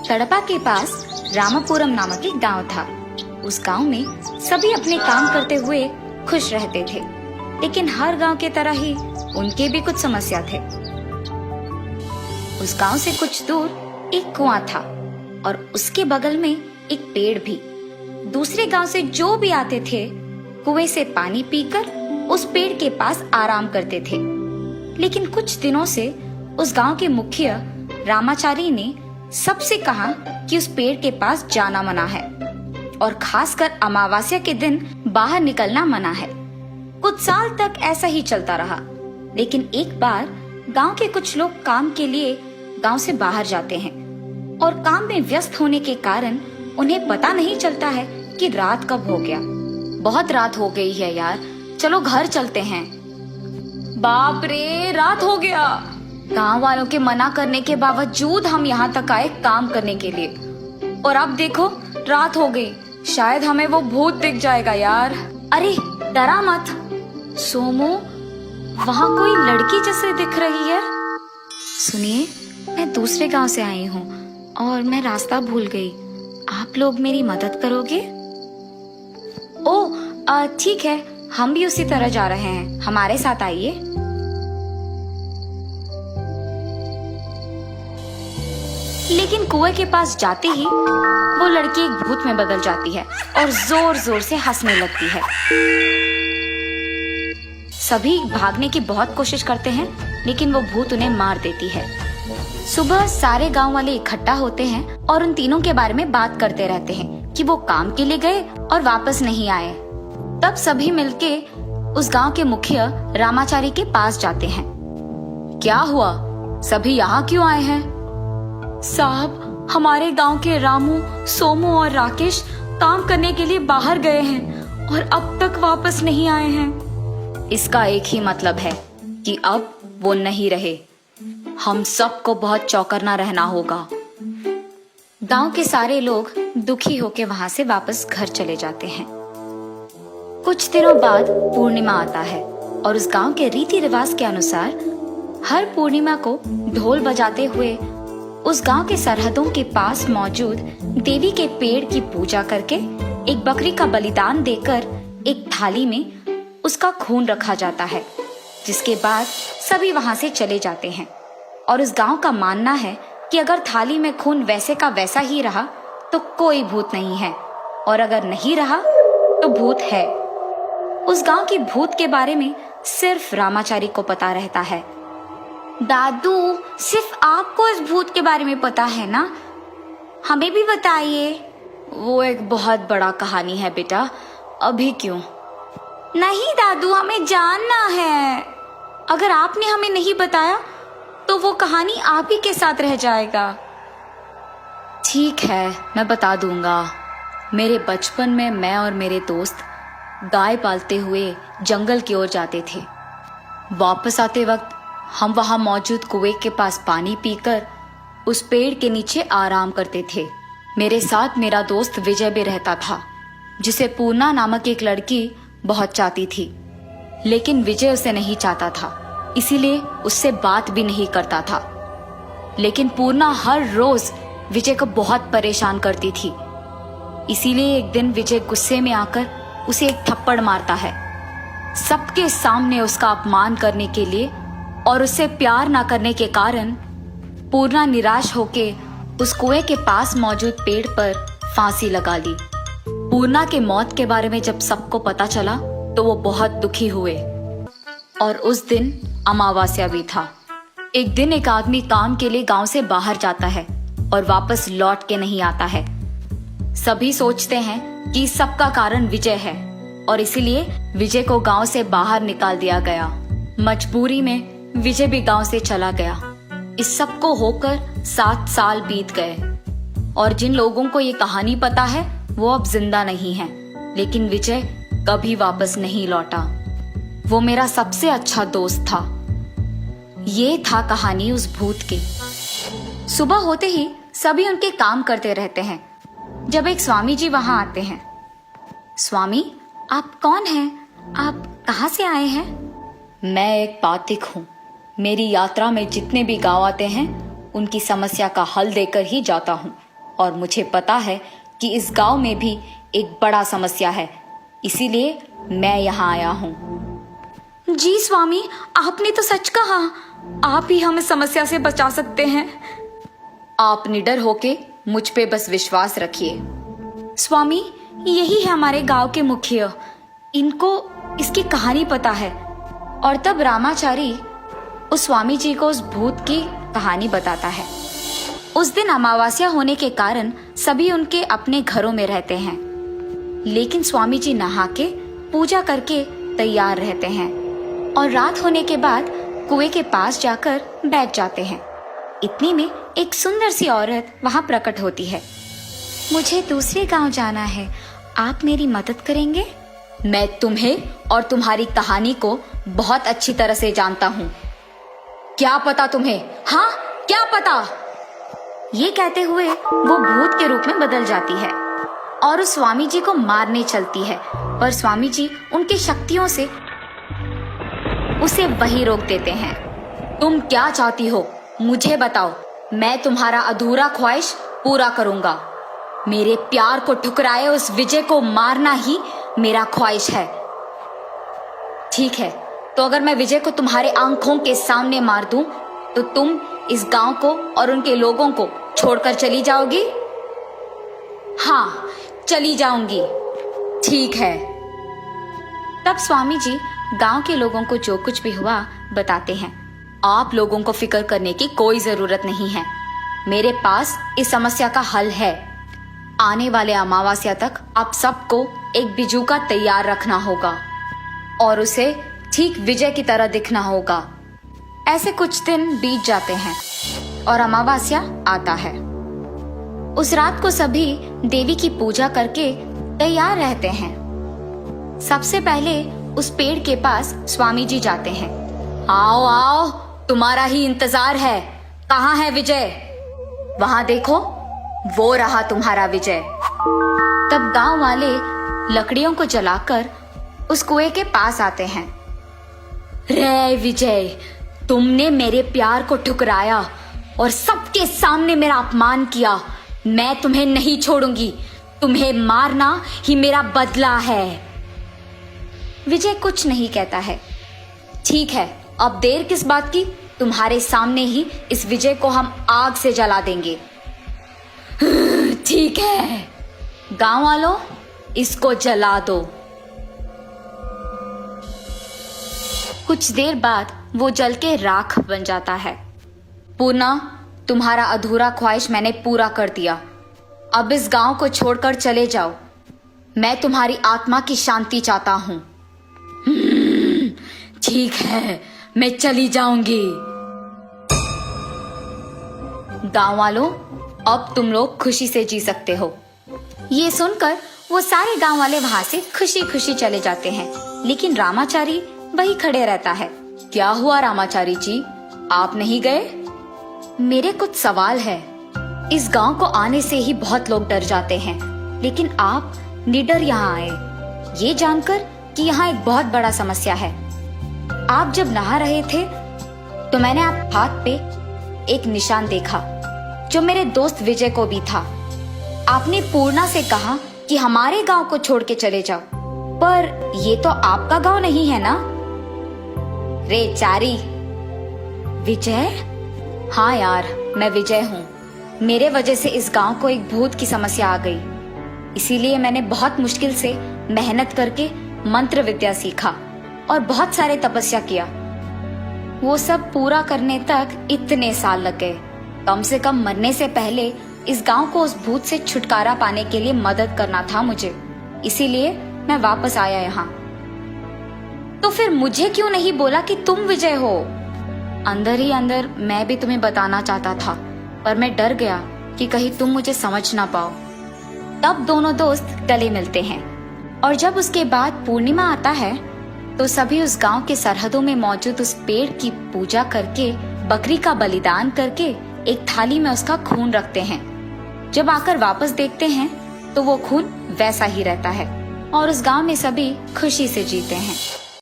तड़पा के पास रामापुरम नामक एक गांव था। उस गांव में सभी अपने काम करते हुए खुश रहते थे, लेकिन हर गांव के तरह ही उनके भी कुछ समस्या थे। उस गांव से कुछ दूर एक कुआं था और उसके बगल में एक पेड़ भी। दूसरे गांव से जो भी आते थे कुएं से पानी पीकर उस पेड़ के पास आराम करते थे। लेकिन कुछ दिनों से उस गांव के मुखिया रामाचारी ने सबसे कहा कि उस पेड़ के पास जाना मना है और खासकर अमावस्या के दिन बाहर निकलना मना है। कुछ साल तक ऐसा ही चलता रहा, लेकिन एक बार गांव के कुछ लोग काम के लिए गांव से बाहर जाते हैं और काम में व्यस्त होने के कारण उन्हें पता नहीं चलता है कि रात कब हो गया। बहुत रात हो गई है यार, चलो घर चलते हैं। बाप रे, रात हो गया। गांव वालों के मना करने के बावजूद हम यहाँ तक आए काम करने के लिए, और अब देखो रात हो गई। शायद हमें वो भूत दिख जाएगा यार। अरे डरा मत सोमू, वहाँ कोई लड़की जैसे दिख रही है। सुनिए, मैं दूसरे गांव से आई हूँ और मैं रास्ता भूल गई। आप लोग मेरी मदद करोगे? ओह ठीक है, हम भी उसी तरह जा रहे हैं, हमारे साथ आइए। लेकिन कुएं के पास जाते ही वो लड़की एक भूत में बदल जाती है और जोर जोर से हंसने लगती है। सभी भागने की बहुत कोशिश करते हैं, लेकिन वो भूत उन्हें मार देती है। सुबह सारे गांव वाले इकट्ठा होते हैं और उन तीनों के बारे में बात करते रहते हैं कि वो काम के लिए गए और वापस नहीं आए। तब सभी मिलके उस गांव के मुखिया रामाचारी के पास जाते हैं। क्या हुआ, सभी यहाँ क्यों आए हैं? साहब, हमारे गांव के रामू, सोमू और राकेश काम करने के लिए बाहर गए हैं और अब तक वापस नहीं आए हैं। इसका एक ही मतलब है कि अब वो नहीं रहे। हम सबको बहुत चौकन्ना रहना होगा। गांव के सारे लोग दुखी होकर वहां से वापस घर चले जाते हैं। कुछ दिनों बाद पूर्णिमा आता है और उस गांव के रीति रिवाज के अनुसार हर पूर्णिमा को ढोल बजाते हुए उस गांव के सरहदों के पास मौजूद देवी के पेड़ की पूजा करके एक बकरी का बलिदान देकर एक थाली में उसका खून रखा जाता है, जिसके बाद सभी वहां से चले जाते हैं। और उस गांव का मानना है कि अगर थाली में खून वैसे का वैसा ही रहा तो कोई भूत नहीं है, और अगर नहीं रहा तो भूत है। उस गांव की भूत के बारे में सिर्फ रामाचारी को पता रहता है। दादू, सिर्फ आपको इस भूत के बारे में पता है ना? हमें भी बताइए। वो एक बहुत बड़ा कहानी है बेटा, अभी क्यों? नहीं दादू, हमें जानना है। अगर आपने हमें नहीं बताया तो वो कहानी आप ही के साथ रह जाएगा। ठीक है, मैं बता दूंगा। मेरे बचपन में मैं और मेरे दोस्त गाय पालते हुए जंगल की ओर जाते थे। वापस आते वक्त हम वहां मौजूद कुएं के पास पानी पीकर उस पेड़ के नीचे आराम करते थे। मेरे साथ मेरा दोस्त विजय भी रहता था, जिसे पूर्णा नामक एक लड़की बहुत चाहती थी, लेकिन विजय उसे नहीं चाहता था, इसीलिए उससे बात भी नहीं करता था। लेकिन पूर्णा हर रोज विजय को बहुत परेशान करती थी, इसीलिए एक दिन विजय गुस्से में आकर उसे एक थप्पड़ मारता है, सबके सामने उसका अपमान करने के लिए। और उससे प्यार ना करने के कारण पूर्णा निराश होके उस कुएं के पास मौजूद पेड़ पर फांसी लगा ली। पूर्णा के मौत के बारे में जब सबको पता चला तो वो बहुत दुखी हुए, और उस दिन अमावस्या भी था। एक दिन एक आदमी काम के लिए गांव से बाहर जाता है और वापस लौट के नहीं आता है। सभी सोचते हैं कि सबका कारण विजय है और इसीलिए विजय को गांव से बाहर निकाल दिया गया। मजबूरी में विजय भी गांव से चला गया। इस सब को होकर 7 साल बीत गए और जिन लोगों को ये कहानी पता है वो अब जिंदा नहीं है, लेकिन विजय कभी वापस नहीं लौटा। वो मेरा सबसे अच्छा दोस्त था। ये था कहानी उस भूत की। सुबह होते ही सभी उनके काम करते रहते हैं जब एक स्वामी जी वहां आते हैं। स्वामी, आप कौन हैं? आप कहाँ से आए हैं? मैं एक पातिक हूँ। मेरी यात्रा में जितने भी गांव आते हैं उनकी समस्या का हल देकर ही जाता हूँ। और मुझे पता है कि इस गांव में भी एक बड़ा समस्या है, इसीलिए मैं यहाँ आया हूँ। जी स्वामी, आपने तो सच कहा, आप ही हमें समस्या से बचा सकते हैं। आप निडर होके मुझ पे बस विश्वास रखिए। स्वामी, यही है हमारे गांव के मुखिया, इनको इसकी कहानी पता है। और तब रामाचारी उस स्वामी जी को उस भूत की कहानी बताता है। उस दिन अमावस्या होने के कारण सभी उनके अपने घरों में रहते हैं, लेकिन स्वामी जी नहा के पूजा करके तैयार रहते हैं और रात होने के बाद कुएं के पास जाकर बैठ जाते हैं। इतनी में एक सुंदर सी औरत वहां प्रकट होती है। मुझे दूसरे गांव जाना है, आप मेरी मदद करेंगे? मैं तुम्हें और तुम्हारी कहानी को बहुत अच्छी तरह से जानता हूँ। क्या पता तुम्हें? हाँ, क्या पता? ये कहते हुए वो भूत के रूप में बदल जाती है और उस स्वामी जी को मारने चलती है, पर स्वामी जी उनकी शक्तियों से उसे वहीं रोक देते हैं। तुम क्या चाहती हो, मुझे बताओ, मैं तुम्हारा अधूरा ख्वाहिश पूरा करूंगा। मेरे प्यार को ठुकराए उस विजय को मारना ही मेरा ख्वाहिश है। ठीक है, तो अगर मैं विजय को तुम्हारे आंखों के सामने मार दूं, तो तुम इस गांव को और उनके लोगों को छोड़कर चली जाओगी? हाँ, चली जाऊंगी। ठीक है। तब स्वामी जी गांव के लोगों को जो कुछ भी हुआ बताते हैं। आप लोगों को फिक्र करने की कोई जरूरत नहीं है, मेरे पास इस समस्या का हल है। आने वाले अमावस्या तक आप सबको एक बिजूका तैयार रखना होगा और उसे ठीक विजय की तरह दिखना होगा। ऐसे कुछ दिन बीत जाते हैं और अमावस्या आता है। उस रात को सभी देवी की पूजा करके तैयार रहते हैं। सबसे पहले उस पेड़ के पास स्वामी जी जाते हैं। आओ आओ, तुम्हारा ही इंतजार है। कहाँ है विजय? वहां देखो, वो रहा तुम्हारा विजय। तब गांव वाले लकड़ियों को जलाकर उस कुएं के पास आते हैं। रे विजय, तुमने मेरे प्यार को ठुकराया और सबके सामने मेरा अपमान किया। मैं तुम्हें नहीं छोड़ूंगी, तुम्हें मारना ही मेरा बदला है। विजय कुछ नहीं कहता है। ठीक है, अब देर किस बात की, तुम्हारे सामने ही इस विजय को हम आग से जला देंगे। ठीक है, गांव वालों, इसको जला दो। कुछ देर बाद वो जल के राख बन जाता है। पूर्णा, तुम्हारा अधूरा ख्वाहिश मैंने पूरा कर दिया। अब इस गांव को छोड़कर चले जाओ। मैं तुम्हारी आत्मा की शांति चाहता हूँ। ठीक है, मैं चली जाऊंगी। गांव वालों, अब तुम लोग खुशी से जी सकते हो। ये सुनकर वो सारे गांव वाले वहां से खुशी खुशी चले जाते हैं, लेकिन रामाचारी वही खड़े रहता है। क्या हुआ रामाचारी जी, आप नहीं गए? मेरे कुछ सवाल है। इस गांव को आने से ही बहुत लोग डर जाते हैं, लेकिन आप निडर यहाँ आए, ये जानकर कि यहाँ एक बहुत बड़ा समस्या है। आप जब नहा रहे थे तो मैंने आप हाथ पे एक निशान देखा, जो मेरे दोस्त विजय को भी था। आपने पूर्णा से कहा कि हमारे गांव को छोड़ के चले जाओ, पर ये तो आपका गांव नहीं है ना? रे चारी, विजय? हाँ यार, मैं विजय हूँ। मेरे वजह से इस गांव को एक भूत की समस्या आ गई, इसीलिए मैंने बहुत मुश्किल से मेहनत करके मंत्र विद्या सीखा और बहुत सारे तपस्या किया। वो सब पूरा करने तक इतने साल लग गए। कम से कम मरने से पहले इस गांव को उस भूत से छुटकारा पाने के लिए मदद करना था मुझे, इसीलिए मैं वापस आया यहाँ। तो फिर मुझे क्यों नहीं बोला कि तुम विजय हो? अंदर ही अंदर मैं भी तुम्हें बताना चाहता था, पर मैं डर गया कि कहीं तुम मुझे समझ ना पाओ। तब दोनों दोस्त गले मिलते हैं और जब उसके बाद पूर्णिमा आता है तो सभी उस गांव के सरहदों में मौजूद उस पेड़ की पूजा करके, बकरी का बलिदान करके एक थाली में उसका खून रखते हैं। जब आकर वापस देखते हैं तो वो खून वैसा ही रहता है और उस गांव में सभी खुशी से जीते हैं।